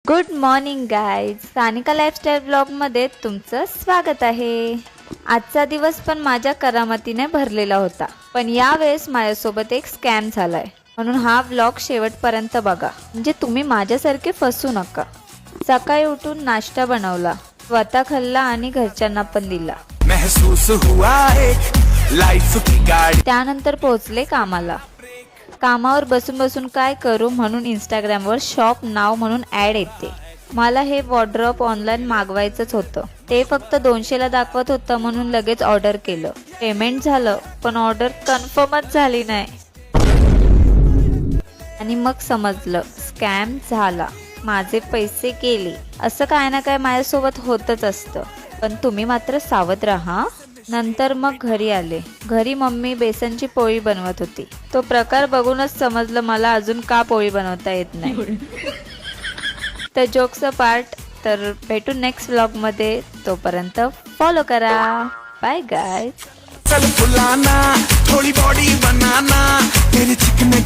Good morning guys, Sanika lifestyle ब्लॉगमध्ये तुमचं स्वागत आहे। आजचा दिवस पण माझ्या करामतीने भरलेला होता, पण यावेळेस माझ्यासोबत एक स्कॅम झालाय, म्हणून हा ब्लॉग शेवटपर्यंत बघा, म्हणजे तुम्ही माझ्यासारखे फसू नका। सकाळी उठून नाश्ता बनवला, स्वतः खाल्ला आणि घरच्यांना पण दिला। महसूस हुआ एक लाइफ की गाड़ी। त्यानंतर पोहोचले कामाला। कामावर बसून बसून काय करू म्हणून इंस्टाग्रामवर शॉप नाव म्हणून ॲड येते। मला हे वॉर्डरोब ऑनलाईन मागवायचंच होतं, ते फक्त 200ला दाखवत होतं म्हणून लगेच ऑर्डर केलं। पेमेंट झालं, पण ऑर्डर कन्फर्मच झाली नाही आणि मग समजलं स्कॅम झाला, माझे पैसे गेले। असं काय ना काय माझ्यासोबत होतच असतं, पण तुम्ही मात्र सावध राहा। नंतर मग घरी आले। घरी मम्मी बेसनची पोळी बनवत होती। तो प्रकार बघूनच समजलं मला अजून का पोळी बनवता येत नाही। तर जोक्सचा पार्ट, तर भेटू नेक्स्ट व्लॉग मध्ये, तोपर्यंत फॉलो करा। Bye guys. चल फुलाना थोड़ी बॉडी बनाना तेरे चिकने